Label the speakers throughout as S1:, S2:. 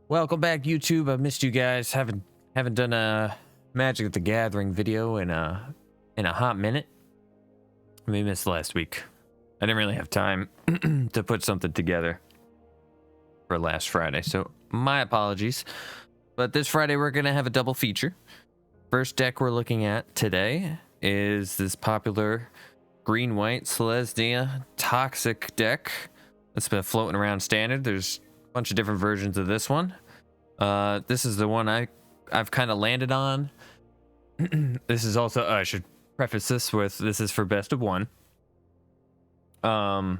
S1: Welcome back, YouTube. I missed you guys. Haven't done a Magic the Gathering video in a hot minute. We missed last week. I didn't really have time to put something together for last Friday, so my apologies. But this Friday we're gonna have a double feature. First deck we're looking at today is this popular green-white Selesnya Toxic deck that's been floating around standard. There's a bunch of different versions of this one. This is the one I've kind of landed on. This is also, I should preface this with, this is for best of one. Yeah,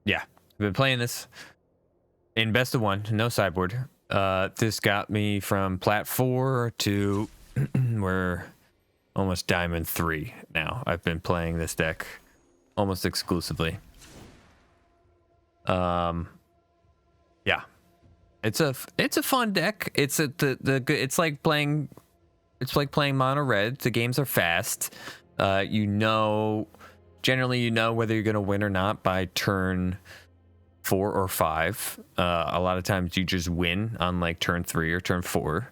S1: I've been playing this in best of one, no sideboard. This got me from plat 4 to we're almost diamond 3 now. I've been playing this deck almost exclusively. Yeah, it's a fun deck. It's like playing mono red. The games are fast. Generally you know whether you're gonna win or not by turn 4 or 5. A lot of times you just win on like turn 3 or turn 4.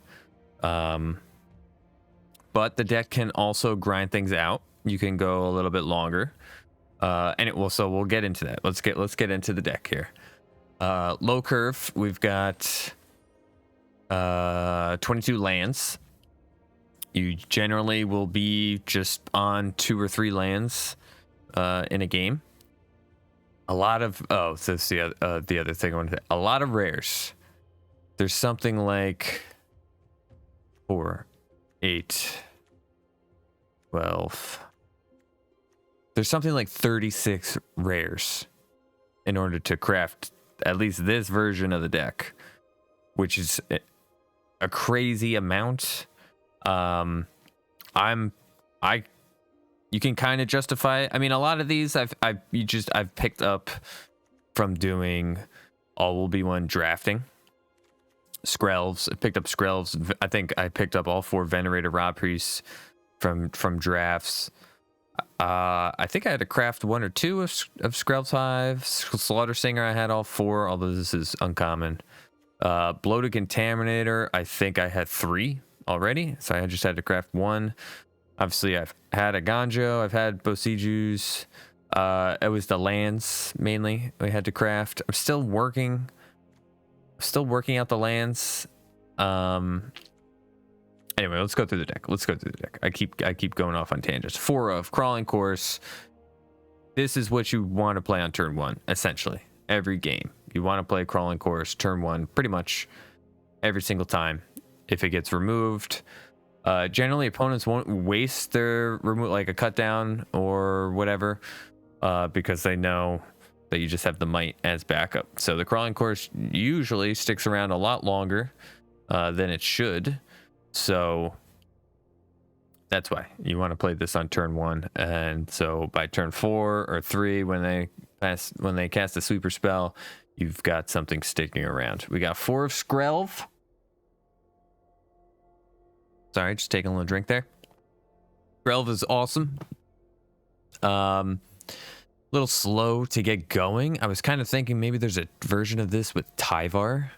S1: But the deck can also grind things out. You can go a little bit longer. And it will, so we'll get into that. Let's get into the deck here. Low curve, we've got 22 lands. You generally will be just on 2 or 3 lands in a game. A lot of so that's the other thing I wanted to say. A lot of rares. There's something like 4, 8, 12. There's something like 36 rares in order to craft at least this version of the deck, which is a crazy amount. You can kind of justify it. I mean, a lot of these I've picked up from doing all will be one drafting. Skrelvs. I picked up Skrelvs. I think I picked up all 4 Venerated Rod Priests from drafts. I think I had to craft 1 or 2 of Skrelv's Hive. Slaughter Singer I had all 4, although this is uncommon. Bloated Contaminator, I think I had 3 already, so I just had to craft 1. Obviously I've had Eiganjo, I've had Bosijus. It was the lands mainly we had to craft. I'm still working out the lands. Anyway, let's go through the deck. I keep going off on tangents. 4 of Crawling Course. This is what you want to play on turn 1, essentially. Every game. You want to play Crawling Course turn 1 pretty much every single time. If it gets removed, generally opponents won't waste their remove, like a cut down or whatever, because they know that you just have the might as backup. So the Crawling Course usually sticks around a lot longer than it should. So that's why you want to play this on turn 1, and so by turn 4 or 3, when they cast a sweeper spell, you've got something sticking around. We got 4 of Skrelv. Sorry, just taking a little drink there. Skrelv is awesome. Little slow to get going. I was kind of thinking maybe there's a version of this with Tyvar.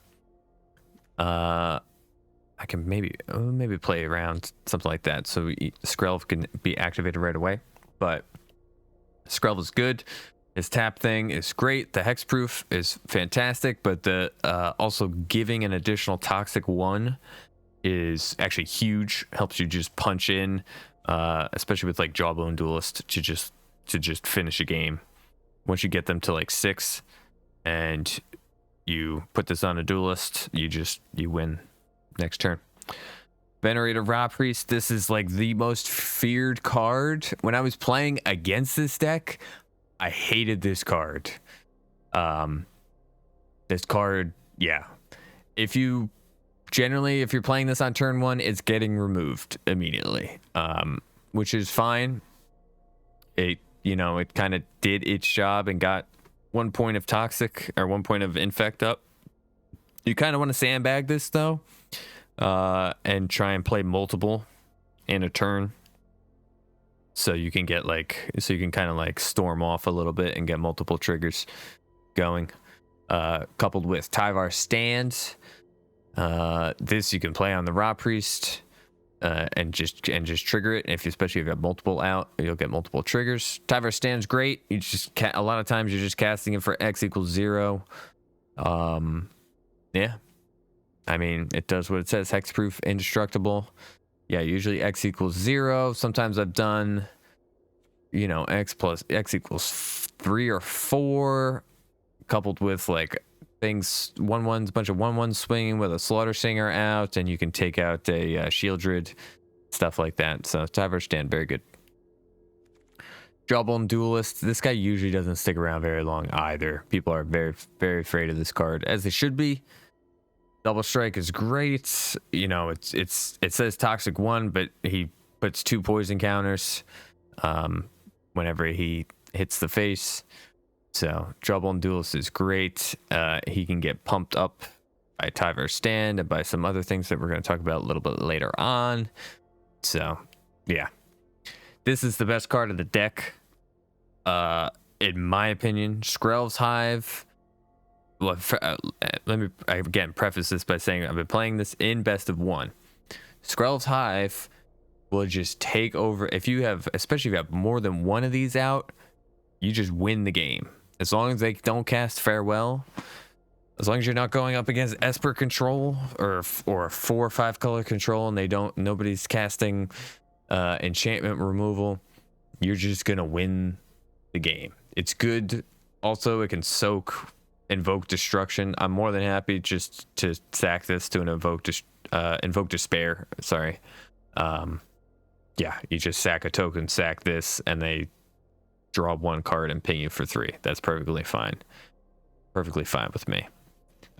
S1: I can maybe play around something like that, so Skrelv can be activated right away. But Skrelv is good. His tap thing is great. The hexproof is fantastic, but the also giving an additional toxic 1 is actually huge. Helps you just punch in, especially with like Jawbone Duelist, to just finish a game. Once you get them to like 6, and you put this on a Duelist, you win next turn. Venerated Rod Priest, this is like the most feared card. When I was playing against this deck, I hated this card. This card, yeah. If you're playing this on turn 1, it's getting removed immediately, which is fine. It kind of did its job and got 1 point of toxic or 1 point of infect up. You kind of want to sandbag this though, and try and play multiple in a turn, so you can kind of like storm off a little bit and get multiple triggers going. Coupled with Tyvar Stand, This you can play on the Raw Priest and just trigger it. Especially if you have multiple out, you'll get multiple triggers. Tyvar stands great. You just a lot of times you're just casting it for X equals 0. Yeah, I mean it does what it says. Hexproof, indestructible. Yeah, usually X equals 0. Sometimes I've done, you know, X equals 3 or 4, coupled with like things, 1/1s, a bunch of 1/1s swinging with a Slaughter Singer out, and you can take out a Shieldred, stuff like that. So Tyvar stand very good. Jawbone Duelist. This guy usually doesn't stick around very long either. People are very, very afraid of this card, as they should be. Double Strike is great. You know, it says Toxic 1, but he puts 2 poison counters whenever he hits the face. So Jawbone Duelist is great. He can get pumped up by Tyvar stand and by some other things that we're going to talk about a little bit later on. So yeah, this is the best card of the deck, in my opinion. Skrelv's Hive. Well, let me again preface this by saying I've been playing this in best of 1. Skrelv's Hive will just take over. If you have, especially if you have more than one of these out, you just win the game. As long as they don't cast Farewell, as long as you're not going up against Esper control or a 4 or 5 color control, and nobody's casting enchantment removal, you're just gonna win the game. It's good. Also, it can soak Invoke Destruction. I'm more than happy just to sack this to an Invoke Despair. Sorry. Yeah, you just sack a token, sack this, and they draw 1 card and ping you for 3. That's perfectly fine. Perfectly fine with me.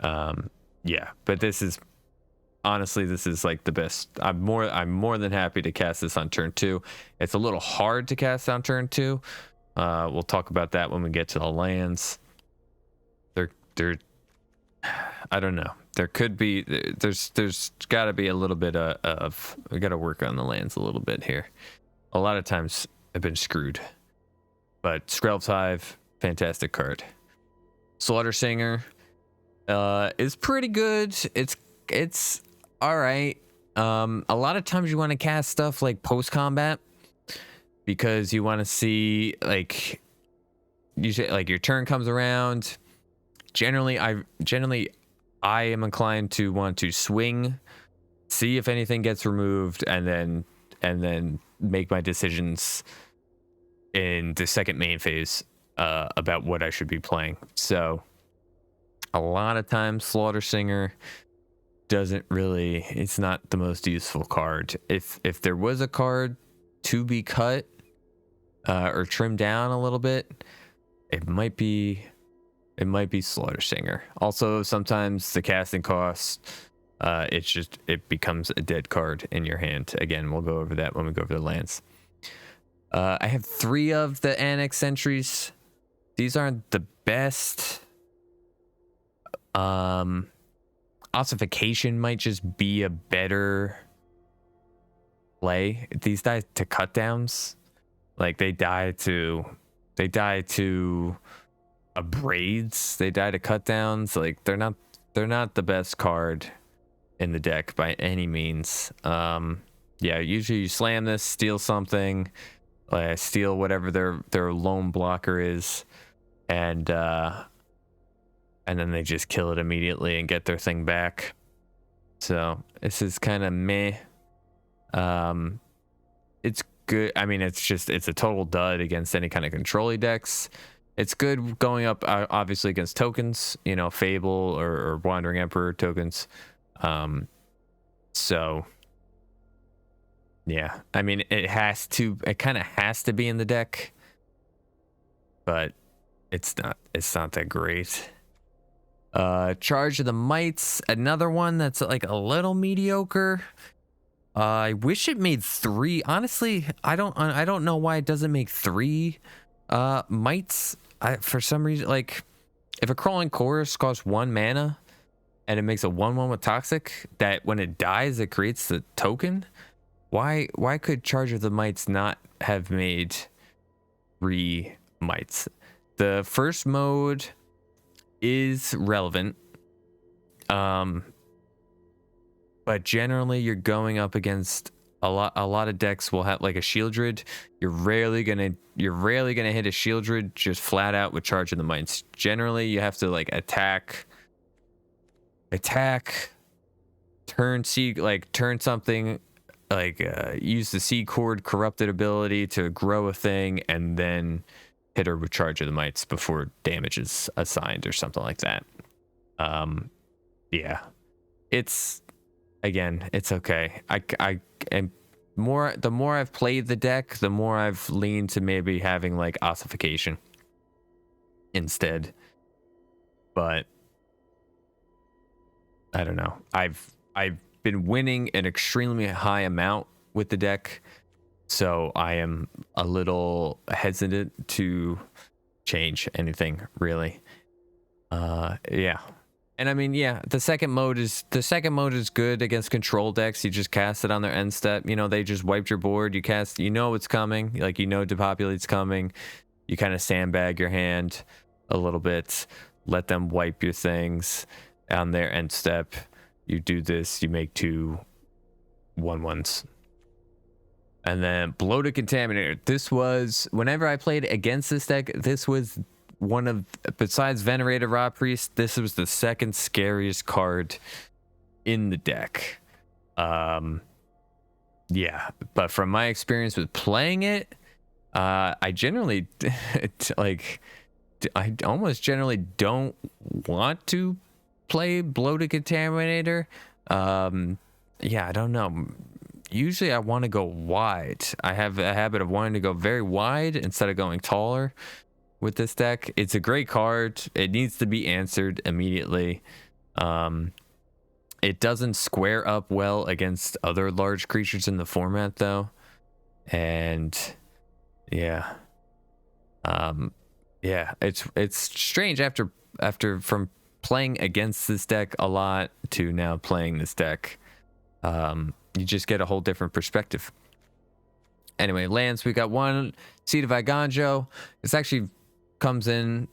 S1: Yeah, but this is honestly, this is like the best. I'm more than happy to cast this on turn 2. It's a little hard to cast on turn 2. We'll talk about that when we get to the lands. They're I don't know. There could be, there's got to be a little bit of we got to work on the lands a little bit here. A lot of times I've been screwed. But Skrelv's Hive, fantastic card. Slaughter Singer is pretty good. It's all right. A lot of times you want to cast stuff like post combat because you want to see like your turn comes around. Generally I am inclined to want to swing, see if anything gets removed, and then make my decisions in the second main phase about what I should be playing. So a lot of times Slaughter Singer it's not the most useful card. If there was a card to be cut or trimmed down a little bit, it might be Slaughter Singer. Also, sometimes the casting cost, it becomes a dead card in your hand. Again, we'll go over that when we go over the lands. I have 3 of the Annex Sentries. These aren't the best. Ossification might just be a better play. These die to cut downs. Like they die to abrades. They die to cut downs. Like they're not the best card in the deck by any means. Yeah, usually you slam this, steal something, steal whatever their lone blocker is, and then they just kill it immediately and get their thing back. So this is kind of meh. It's good. I mean, it's a total dud against any kind of control-y decks. It's good going up, obviously, against tokens, you know, Fable or Wandering Emperor tokens. So, yeah. I mean, it kind of has to be in the deck, but it's not that great. Charge of the Mites, another one that's like a little mediocre. I wish it made 3. Honestly, I don't know why it doesn't make 3 mites. For some reason, like if a Crawling Chorus costs 1 mana and it makes a 1/1 with Toxic, that when it dies it creates the token, why could Charge of the Mites not have made 3 mites? The first mode is relevant. but generally you're going up against a lot of decks will have like a Shieldred. You're rarely gonna hit a Shieldred just flat out with Charge of the Mites. Generally you have to like attack, turn something, like use the Seed Cord Corrupted ability to grow a thing, and then hit her with Charge of the Mites before damage is assigned or something like that. Yeah, it's okay. I am the more I've played the deck, the more I've leaned to maybe having like ossification instead. But I don't know. I've been winning an extremely high amount with the deck, so I am a little hesitant to change anything really. Yeah. And I mean, yeah, the second mode is good against control decks. You just cast it on their end step. You know, they just wiped your board. You cast, you know it's coming. Like, you know Depopulate's coming. You kind of sandbag your hand a little bit. Let them wipe your things on their end step. You do this. You make 2 1/1s. And then Bloated Contaminator. This was, whenever I played against this deck, this was one of, besides Venerated Raw Priest, this was the second scariest card in the deck. Yeah, but from my experience with playing it, I generally I almost generally don't want to play Bloated Contaminator. Yeah, I don't know. Usually I want to go wide. I have a habit of wanting to go very wide instead of going taller with this deck. It's a great card. It needs to be answered immediately. It doesn't square up well against other large creatures in the format though. And yeah. Yeah, it's strange after from playing against this deck a lot to now playing this deck. You just get a whole different perspective. Anyway, lands, we got 1 Seed of Eiganjo. This actually comes in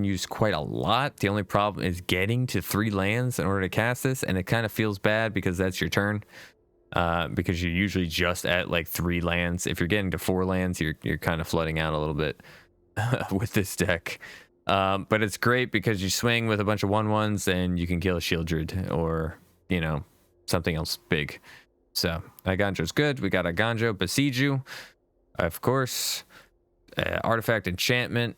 S1: used quite a lot. The only problem is getting to 3 lands in order to cast this, and it kind of feels bad because that's your turn. Because you're usually just at like 3 lands. If you're getting to 4 lands, you're kind of flooding out a little bit with this deck. But it's great because you swing with a bunch of 1/1s and you can kill a Shieldred or, you know, something else big. So Eiganjo's good. We got Eiganjo, Besiju, of course, Artifact Enchantment,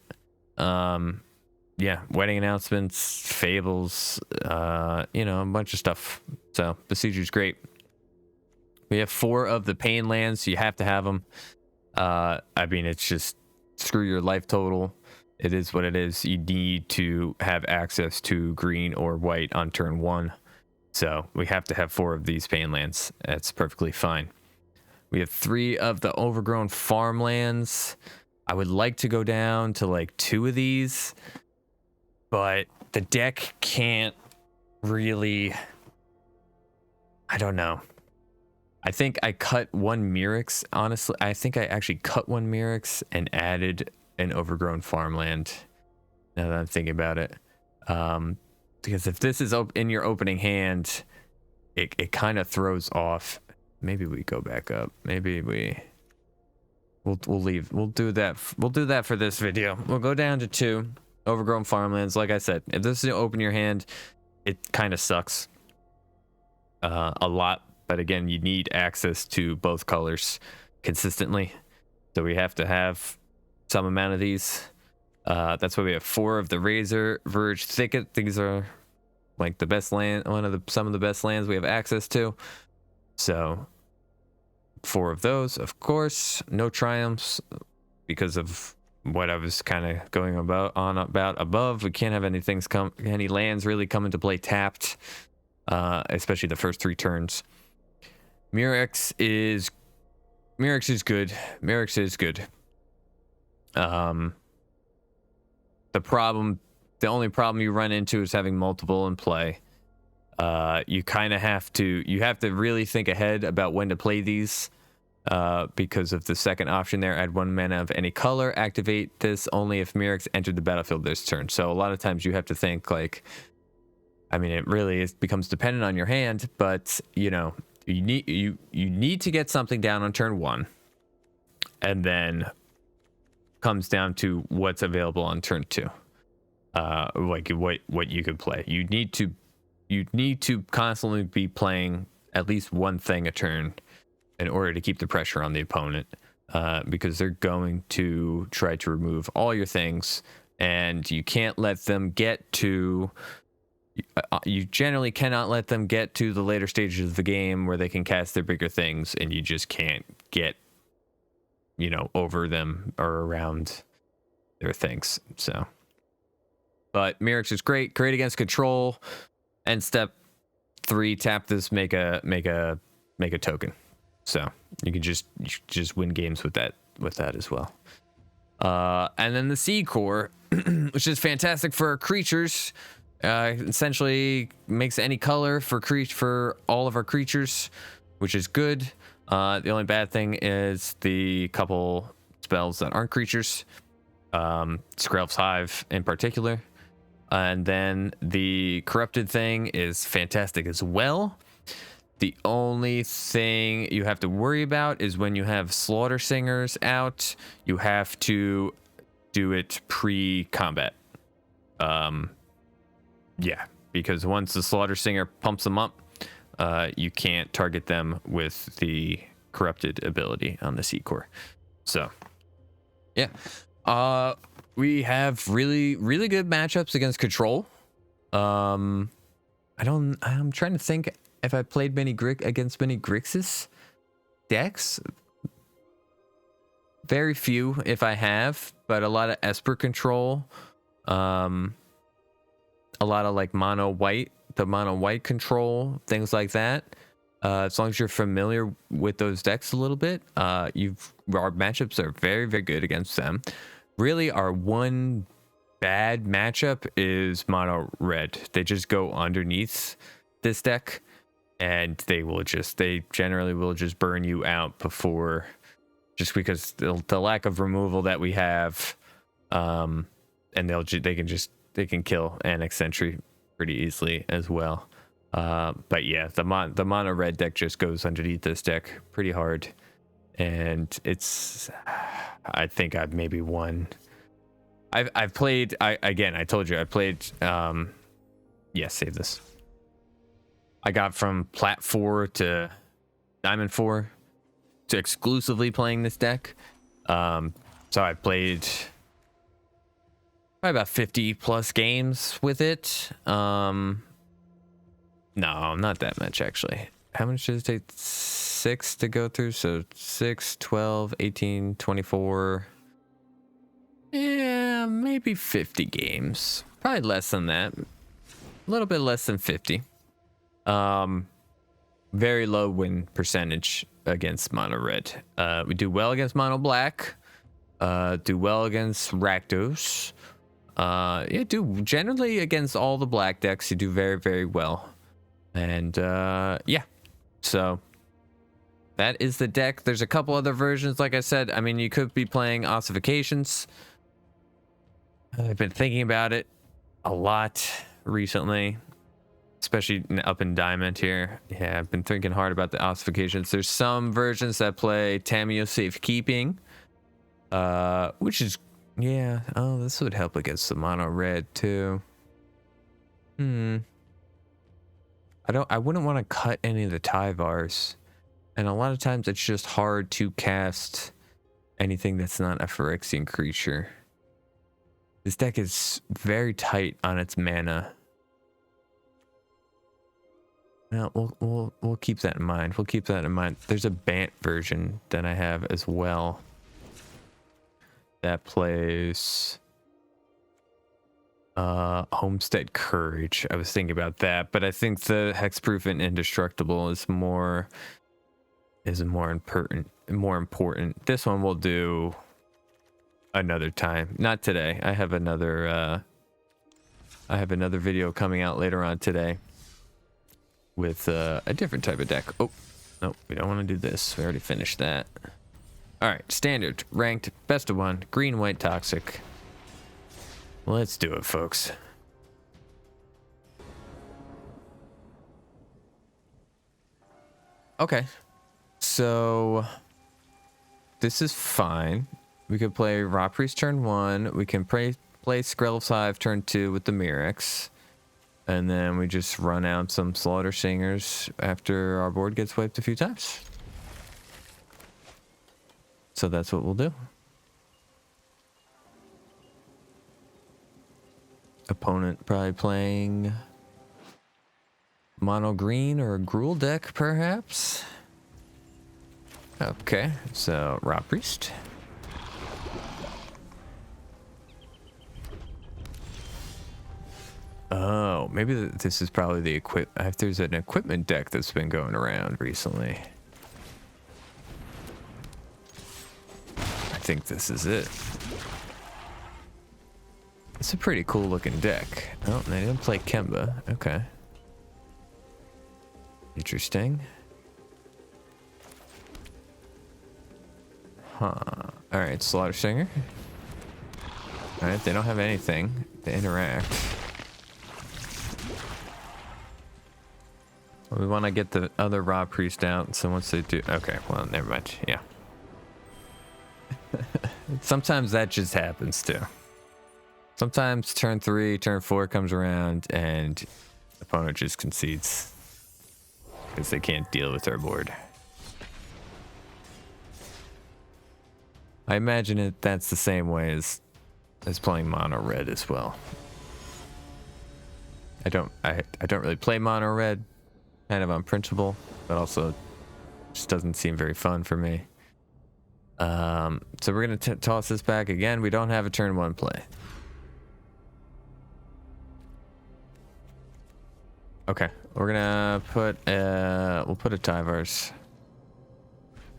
S1: yeah, Wedding Announcements, Fables, you know, a bunch of stuff. So Besiju's great. We have 4 of the Pain lands, so you have to have them. I mean, it's just screw your life total. It is what it is. You need to have access to green or white on turn 1. So we have to have 4 of these Pain lands. That's perfectly fine. We have 3 of the Overgrown Farmlands. I would like to go down to like 2 of these, but the deck can't really, I don't know. I think I cut 1 Mirrex, honestly. I think I actually cut 1 Mirrex and added an Overgrown Farmland, now that I'm thinking about it. Because if this is in your opening hand, it kind of throws off. Maybe we go back up. Maybe we'll leave. We'll do that for this video. We'll go down to 2 Overgrown Farmlands. Like I said, if this is open your hand, it kind of sucks a lot. But again, you need access to both colors consistently. So we have to have some amount of these. That's why we have 4 of the Razorverge Thicket. These are like the best land, some of the best lands we have access to. So 4 of those, of course. No Triumphs because of what I was kind of going about above. We can't have any lands really come into play tapped, especially the first 3 turns. Mirrex is good. Mirrex is good. The only problem you run into is having multiple in play. You kind of have to really think ahead about when to play these, because of the second option there. Add 1 mana of any color. Activate this only if Mirrex entered the battlefield this turn. So a lot of times you have to think like, I mean, it really becomes dependent on your hand, but you know, you need to get something down on turn 1, and then comes down to what's available on turn 2. Like what you could play. You need to constantly be playing at least one thing a turn in order to keep the pressure on the opponent, because they're going to try to remove all your things, and you can't let them get to. You generally cannot let them get to the later stages of the game where they can cast their bigger things, and you just can't get, you know, over them or around their things. So, but Mirrex is great against control, and step 3, tap this, make a token. So you can just win games with that as well. And then the C core, which is fantastic for creatures. Essentially makes any color for all of our creatures, which is good. The only bad thing is the couple spells that aren't creatures, Skrelv's Hive in particular. And then the corrupted thing is fantastic as well. The only thing you have to worry about is when you have Slaughter Singers out, you have to do it pre-combat. Yeah, because once the Slaughter Singer pumps them up, you can't target them with the corrupted ability on the C core. So, yeah, we have really good matchups against control. I'm trying to think if I played against many Grixis decks. Very few, if I have, but a lot of Esper control. A lot of like mono white control, things like that. As long as you're familiar with those decks a little bit, our matchups are very good against them. Really, our one bad matchup is mono red. They just go underneath this deck, and they generally will just burn you out before, just because the lack of removal that we have, and they can kill Annex Sentry pretty easily as well. But yeah, the mono red deck just goes underneath this deck pretty hard, and I think I've maybe won. I've played. I told you I played. Save this. I got from Plat 4 to Diamond 4 to exclusively playing this deck. So I played probably about 50 plus games with it. No, not that much actually. How much does it take? 6 to go through? So 6, 12, 18, 24. Yeah, maybe 50 games. Probably less than that. A little bit less than 50. Very low win percentage against mono red. We do well against mono black. Do well against Rakdos. Do generally against all the black decks. You do very well. And yeah, so that is the deck. There's a couple other versions, like I said. I mean, you could be playing Ossifications. I've been thinking about it a lot recently, especially up in Diamond here. Yeah, I've been thinking hard about the Ossifications. There's some versions that play Tamiyo Safekeeping, which is, yeah, oh, this would help against the mono red too. I wouldn't want to cut any of the Tyvars, and a lot of times it's just hard to cast anything that's not a Phyrexian creature. This deck is very tight on its mana. Now we'll keep that in mind. We'll keep that in mind. There's a Bant version that I have as well that plays Homestead Courage. I was thinking about that, but I think the Hexproof and Indestructible is more important. This one we'll do another time, not today. I have another video coming out later on today with a different type of deck. Oh no, we don't want to do this. We already finished that. All right, standard, ranked, best of 1, green, white, toxic. Let's do it, folks. Okay. So this is fine. We could play Raw Priest turn 1. We can play Skrell's Hive turn 2 with the Mirrex. And then we just run out some Slaughter Singers after our board gets wiped a few times. So that's what we'll do. Opponent probably playing mono green or a Gruul deck, perhaps. Okay, so Raw Priest. Oh, maybe this is probably the if there's an equipment deck that's been going around recently. I think this is it. It's a pretty cool looking deck. Oh, they didn't play Kemba. Okay. Interesting. Huh. Alright, Slaughter Singer. Alright, they don't have anything to interact. We want to get the other Raw Priest out, so once they do... Okay, well, never mind. Yeah. Sometimes that just happens, too. Sometimes turn 3, turn 4 comes around, and the opponent just concedes. Because they can't deal with our board. I imagine that's the same way as playing mono red as well. I don't really play mono red, kind of on principle, but also just doesn't seem very fun for me. So we're gonna toss this back again. We don't have a turn 1 play. Okay, we're gonna put we'll put a Tyvar's.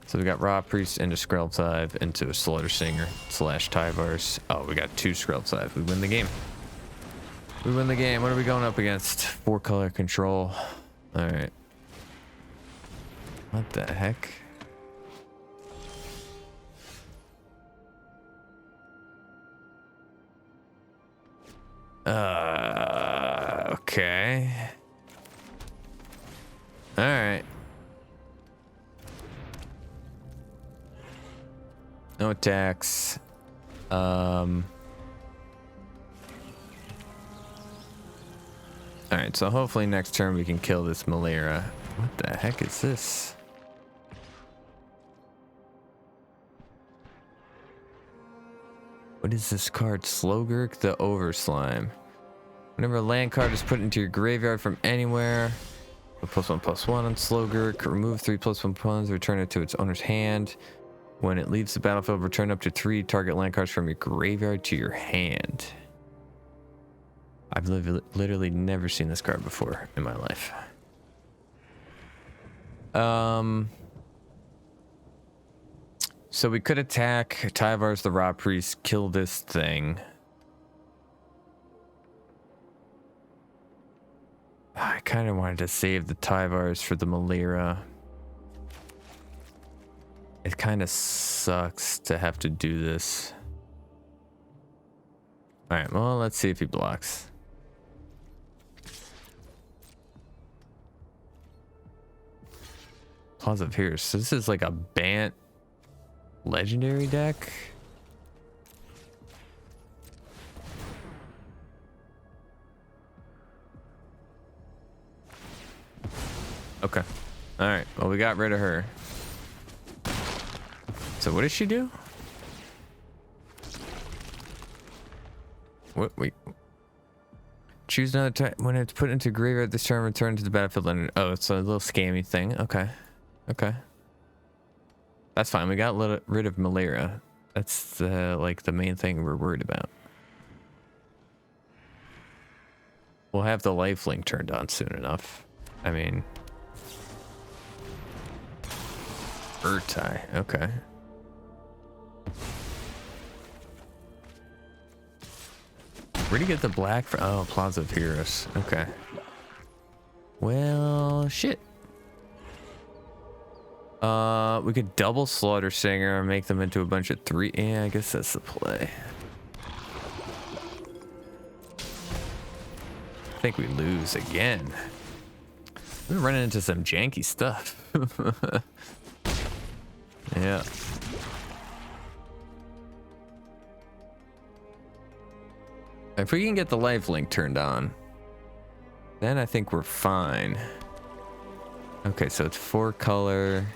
S1: So we got Raw Priest into Skrell's Hive into a Slaughter Singer / Tyvar's. Oh, we got 2 Skrell's Hive. We win the game. We win the game. What are we going up against? 4-color control. All right. What the heck? Okay. All right. No attacks. All right, so hopefully next turn we can kill this Malira. What the heck is this? What is this card? Slogurk the Overslime. Whenever a land card is put into your graveyard from anywhere, put +1/+1 on Slogurk. Remove 3+1 pawns, return it to its owner's hand. When it leaves the battlefield, return up to 3 target land cards from your graveyard to your hand. I've literally never seen this card before in my life. So we could attack Tyvar's the Raw Priest, kill this thing. I kind of wanted to save the Tyvar's for the Malira. It kind of sucks to have to do this. All right, well, let's see if he blocks. Plaza of Heroes. So this is like a Bant legendary deck. Okay. All right. Well, we got rid of her. So what does she do? What? Wait. Choose another type. When it's put into graveyard this turn, return to the battlefield under. Oh, it's a little scammy thing. Okay. Okay. That's fine. We got rid of Malira. That's like the main thing we're worried about. We'll have the lifelink turned on soon enough. I mean, Urtai. Okay. Where'd you get the black from? Oh, Plaza of Heroes. Okay. Well, shit. We could double Slaughter Singer and make them into a bunch of 3. Yeah, I guess that's the play. I think we lose again. We're running into some janky stuff. Yeah. If we can get the life link turned on, then I think we're fine. Okay, so it's 4-color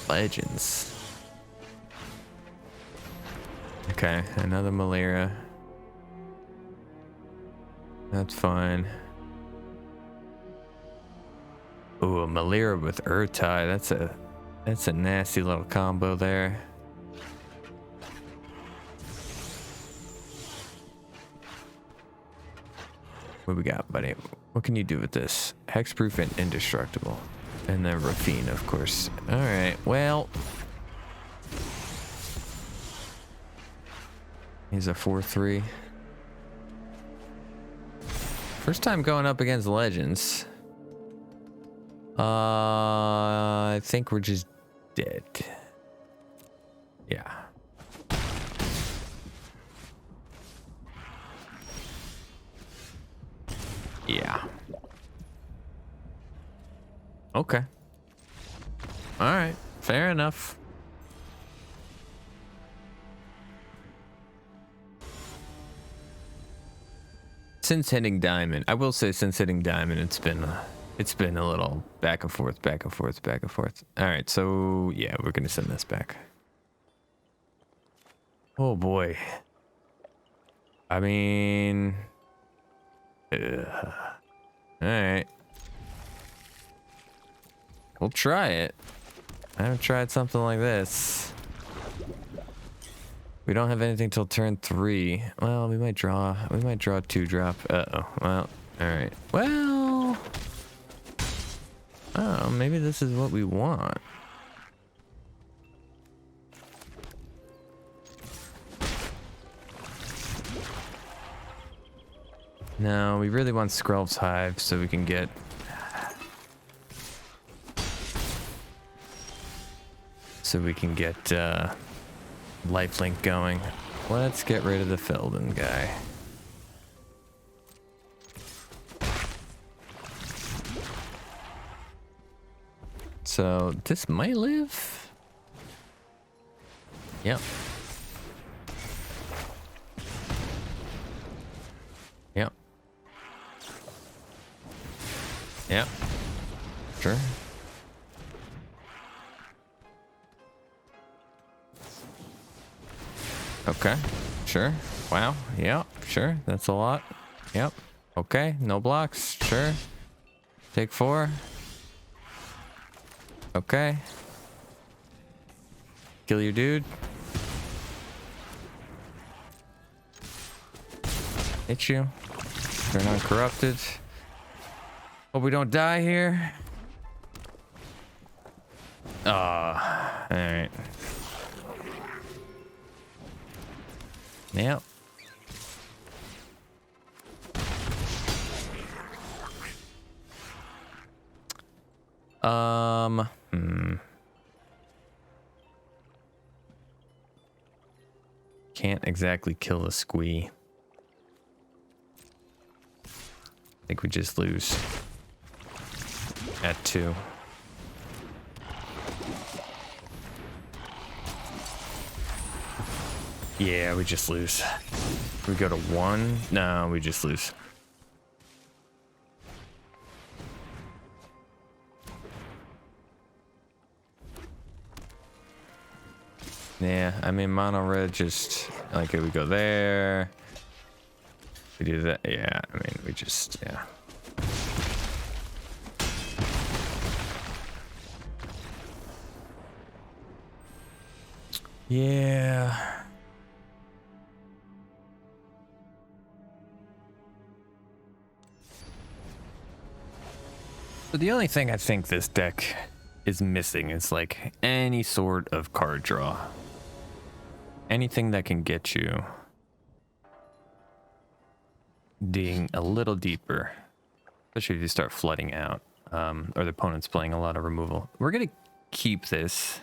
S1: legends. Okay, another malaria. That's fine. Ooh, a malaria with Urtai. That's a nasty little combo there. What we got, buddy? What can you do with this? Hexproof and indestructible. And then Rafine, of course. Alright, well. He's a 4-3. First time going up against legends. I think we're just dead. Yeah. Yeah. Okay. All right. Fair enough. Since hitting diamond, I will say since hitting diamond, it's been a little back and forth, back and forth, back and forth. All right. So yeah, we're going to send this back. Oh boy. I mean, all right. We'll try it. I haven't tried something like this. We don't have anything till turn 3. Well, we might draw 2-drop. Uh-oh. Well, all right. Well, oh, maybe this is what we want. No, we really want Skrelv's Hive so we can get lifelink going. Let's get rid of the Felden guy. So this might live. Yep. Yep. Yep. Sure. Okay, sure. Wow, yeah, sure. That's a lot. Yep. Okay, no blocks. Sure. Take 4. Okay. Kill your dude. Hit you. Turn on corrupted. Hope we don't die here. Alright. Yep. Can't exactly kill a squee. I think we just lose at 2. Yeah, we just lose. We go to 1. No, we just lose. Yeah, I mean, mono red just like we go there. We do that. Yeah, I mean, we just, yeah. Yeah. So the only thing I think this deck is missing is like any sort of card draw. Anything that can get you digging a little deeper, especially if you start flooding out, or the opponent's playing a lot of removal. We're gonna keep this.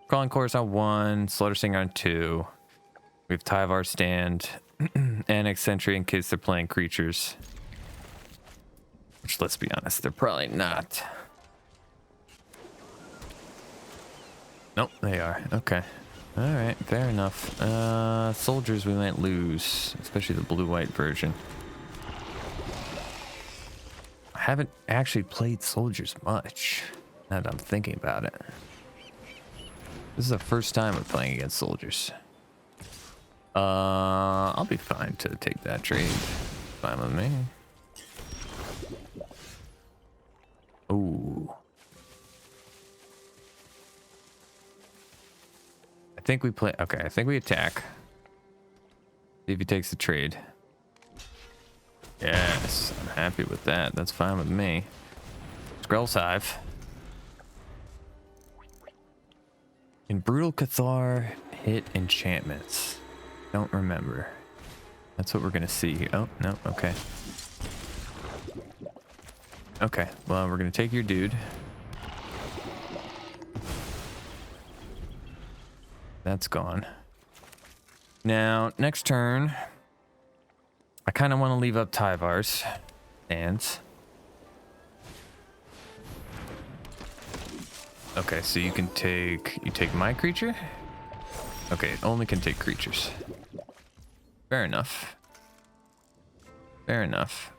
S1: Crawling Course on 1, Slaughter Singer on 2. We have Tyvar stand, Annex Sentry in case they're playing creatures. Which, let's be honest, they're probably not. Nope, they are. Okay. Alright, fair enough. Soldiers we might lose, especially the blue-white version. I haven't actually played soldiers much, now that I'm thinking about it. This is the first time I'm playing against soldiers. I'll be fine to take that trade. Fine with me. Ooh. I think we play. Okay, I think we attack. See if he takes the trade. Yes, I'm happy with that. That's fine with me. Skrell's Hive. Can Brutal Cathar hit enchantments? Don't remember. That's what we're gonna see. Oh, no, okay. Okay, well, we're gonna take your dude. That's gone. Now, next turn, I kind of want to leave up Tyvar's hands. Okay, so you take my creature? Okay, it only can take creatures. Fair enough. Fair enough.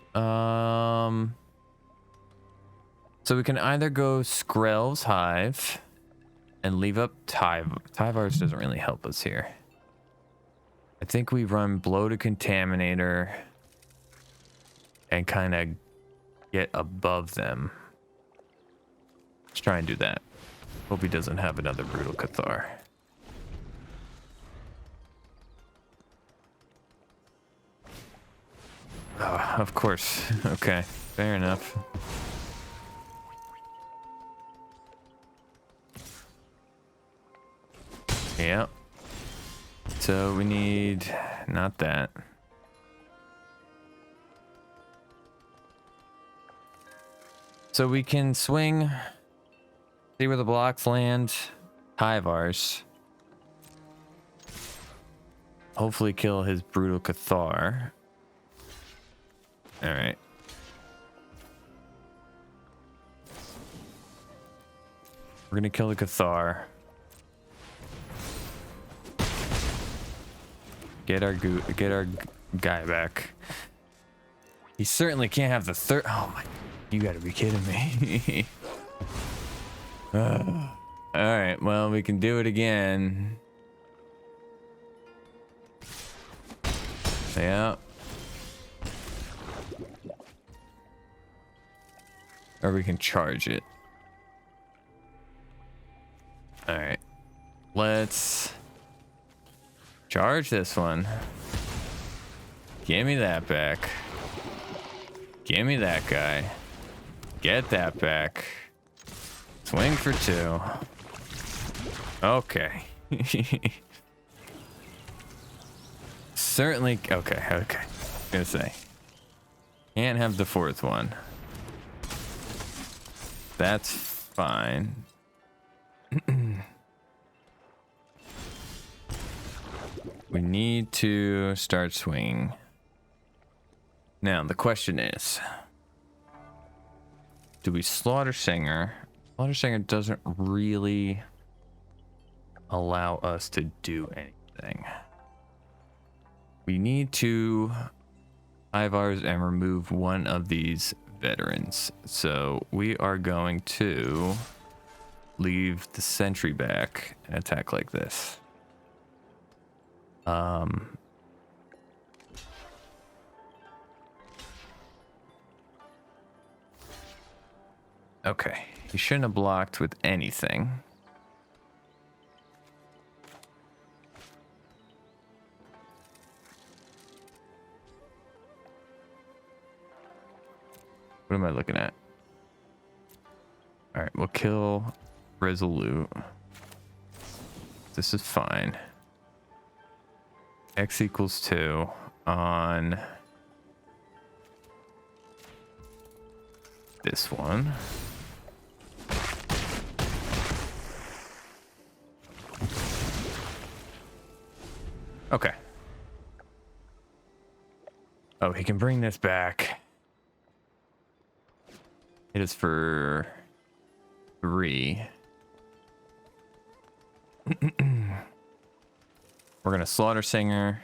S1: So we can either go Skrell's Hive and leave up Tyvar. Tyvar's doesn't really help us here. I think we run Bloated Contaminator and kind of get above them. Let's try and do that. Hope he doesn't have another Brutal Cathar. Oh, of course. Okay, fair enough. Yep. So we need not that. So we can swing, see where the blocks land, Tyvar's. Hopefully kill his Brutal Cathar. All right. We're gonna kill the Cathar. Get our guy back. He certainly can't have the third. Oh my! You gotta be kidding me. All right. Well, we can do it again. Yeah. Or we can charge it. All right. Let's charge this one. Give me that back. Give me that guy. Get that back. Swing for 2. Okay. Certainly. Okay. Okay. Gonna say. Can't have the 4th one. That's fine. We need to start swinging. Now, the question is, do we Slaughter Singer? Slaughter Singer doesn't really allow us to do anything. We need to Tyvar's and remove one of these veterans. So we are going to leave the sentry back and attack like this. Okay, he shouldn't have blocked with anything. What am I looking at? All right, we'll kill Resolute. This is fine. X equals 2 on this one. Okay. Oh, he can bring this back. Hit us for 3. We're gonna Slaughter Singer.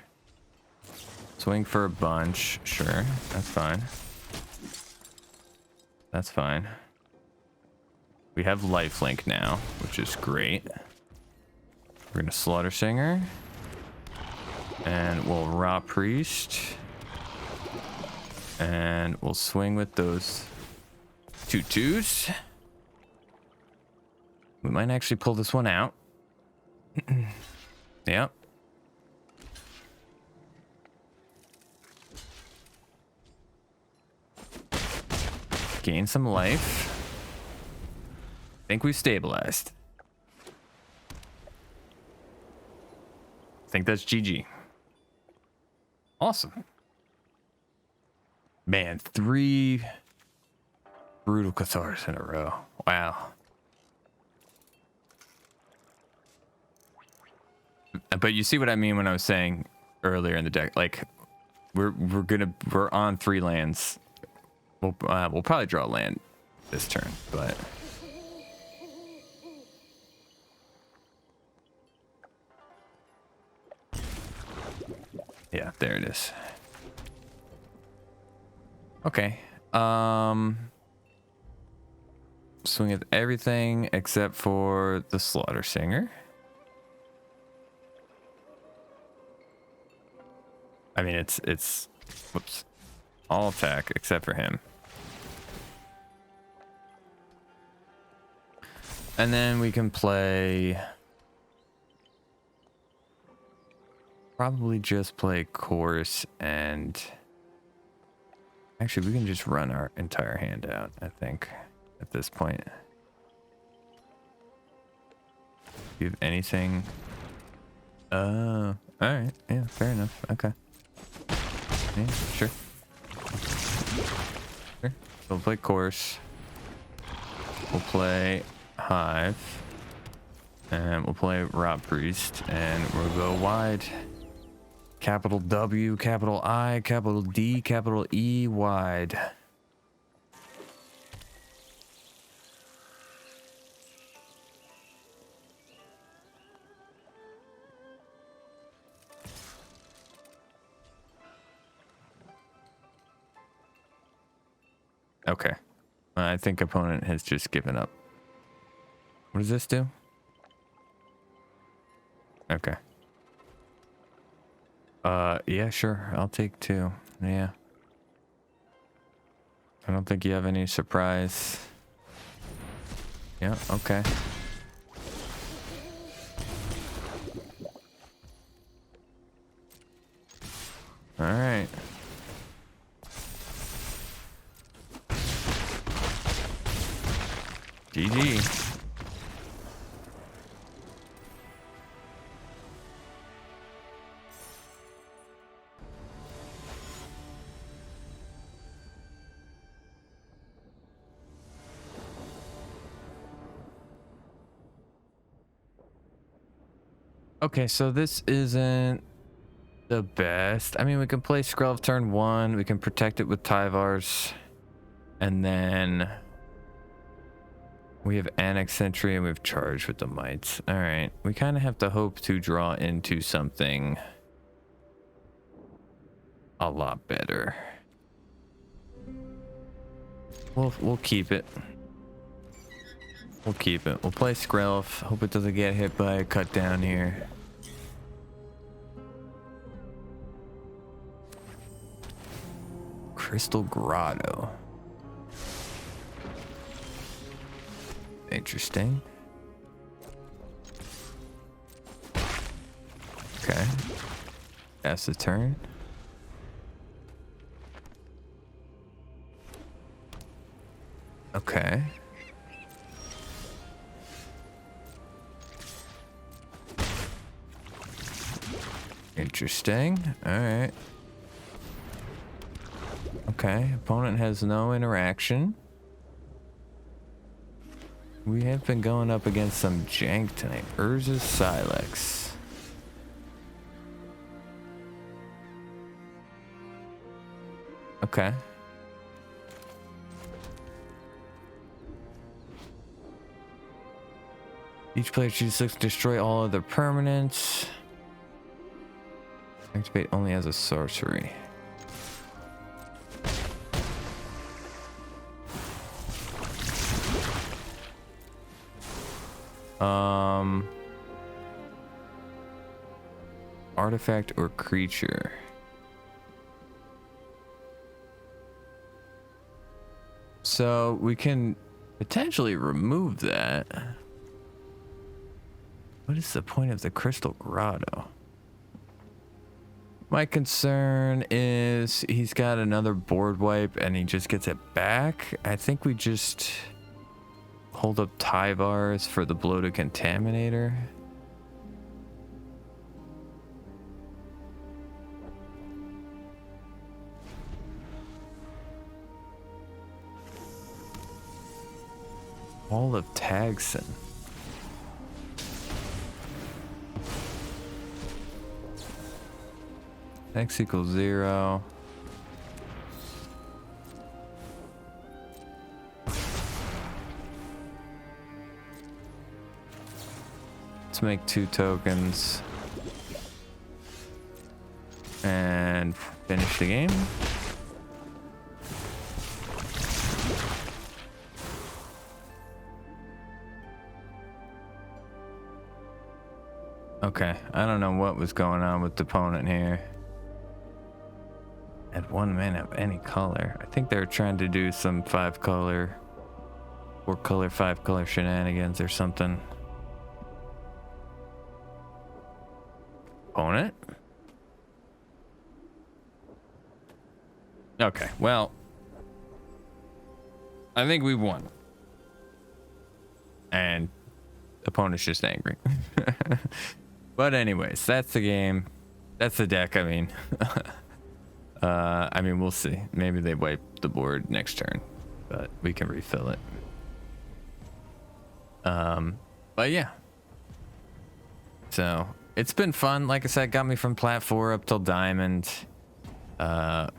S1: Swing for a bunch. Sure, that's fine. That's fine. We have lifelink now, which is great. We're gonna Slaughter Singer. And we'll Raw Priest. And we'll swing with those 2/2s. We might actually pull this one out. Yep. Gain some life. Think we've stabilized. Think that's GG. Awesome. Man, 3 brutal Cathars in a row. Wow. But you see what I mean when I was saying earlier in the deck, like we're on 3 lands. We'll probably draw a land this turn, but yeah, there it is. Okay. Swing at everything except for the Slaughter Singer. I mean, it's whoops, all attack except for him. And then we can play, probably just play Chorus, and actually we can just run our entire hand out, I think, at this point. Do you have anything? All right, yeah, fair enough. Okay. Yeah, sure. Sure. We'll play Chorus. We'll play Hive. And we'll play Rob Priest. And we'll go wide. Capital W, capital I, capital D, capital E, wide. Okay. I think opponent has just given up. What does this do? Okay. Yeah, sure. I'll take 2. Yeah. I don't think you have any surprise. Yeah, okay. All right. GG. Okay, so this isn't the best. I mean, we can play Skrelv turn 1. We can protect it with Tyvars. And then we have Annex Sentry and we've charged with the Mites. All right. We kind of have to hope to draw into something a lot better. We'll keep it. We'll keep it. We'll play Skrelv. Hope it doesn't get hit by a cut down here. Crystal Grotto. Interesting. Okay. That's the turn. Okay. Interesting. All right. Okay. Opponent has no interaction. We have been going up against some jank tonight. Urza's Silex. Okay. Each player chooses 6 to destroy all other permanents. Activate only as a sorcery. Artifact or creature. So we can potentially remove that. What is the point of the Crystal Grotto? My concern is he's got another board wipe and he just gets it back. I think we just hold up Tyvars for the Bloated Contaminator. All of Tagson. X equals 0. Let's make 2 tokens and finish the game. Okay, I don't know what was going on with the opponent here. At 1 mana of any color. I think they were trying to do some 5 color, 4 color, 5 color shenanigans or something. Opponent? Okay, well, I think we won. And opponent's just angry. But anyways, that's the game. That's the deck, I mean. I mean, we'll see. Maybe they wipe the board next turn, but we can refill it. But yeah. So it's been fun. Like I said, got me from Plat 4 up till Diamond,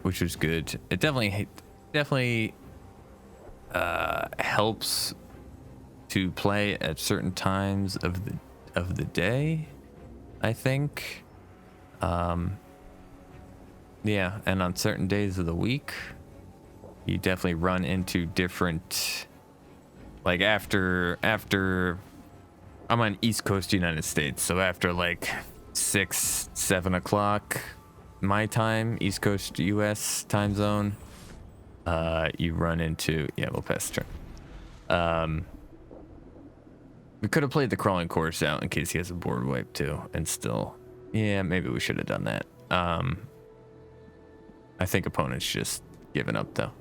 S1: which was good. It definitely helps to play at certain times of the day, I think. Yeah, and on certain days of the week, you definitely run into different, like after I'm on East Coast United States, so after like 6, 7 o'clock my time, East Coast US time zone, you run into, yeah, we'll pass the turn. We could have played the Crawling Course out in case he has a board wipe too, and still, yeah, maybe we should have done that. I think opponent's just giving up though.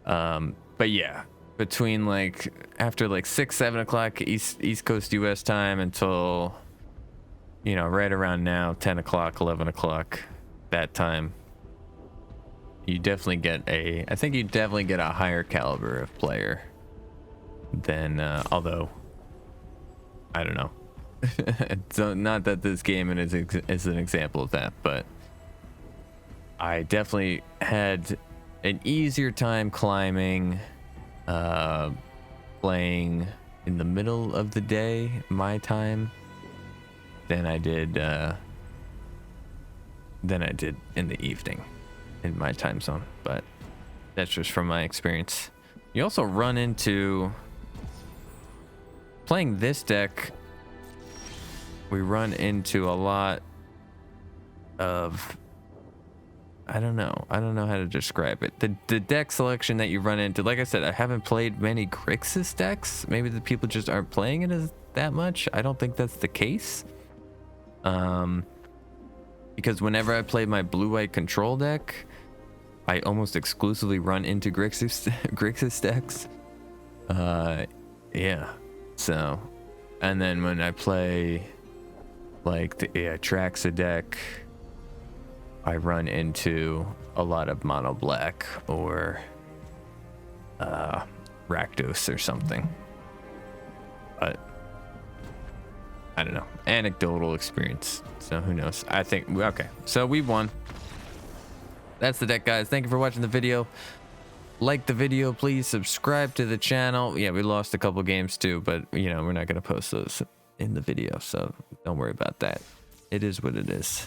S1: But yeah, between like after like 6, 7 o'clock East Coast US time until, you know, right around now, 10 o'clock, 11 o'clock, that time, you definitely get I think you definitely get a higher caliber of player than, although, I don't know. So not that this game is an example of that, but I definitely had an easier time climbing, playing in the middle of the day, my time, than I did in the evening, in my time zone. But that's just from my experience. You also run into, playing this deck, we run into a lot of, I don't know how to describe it. The deck selection that you run into, like I said, I haven't played many Grixis decks. Maybe the people just aren't playing it as that much. I don't think that's the case. Because whenever I play my blue-white control deck, I almost exclusively run into Grixis decks. Yeah. So, and then when I play like the Traxa deck, I run into a lot of mono black or Rakdos or something. But I don't know, anecdotal experience, so who knows. I think, okay, so we won. That's the deck, guys. Thank you for watching the video. Like the video, please subscribe to the channel. Yeah, we lost a couple games too, but you know, we're not going to post those in the video, so don't worry about that. It is what it is.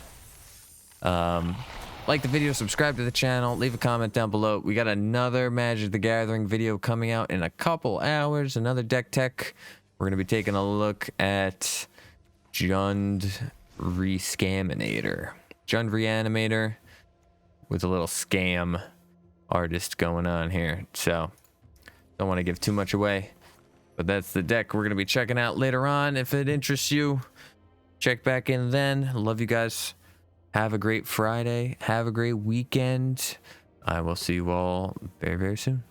S1: Like the video, subscribe to the channel, leave a comment down below. We got another Magic the Gathering video coming out in a couple hours, another DeckTech. We're going to be taking a look at Jund Rescaminator. Jund Reanimator with a little scam artist going on here. So, don't want to give too much away. But that's the deck we're going to be checking out later on. If it interests you, check back in then. Love you guys. Have a great Friday. Have a great weekend. I will see you all very, very soon.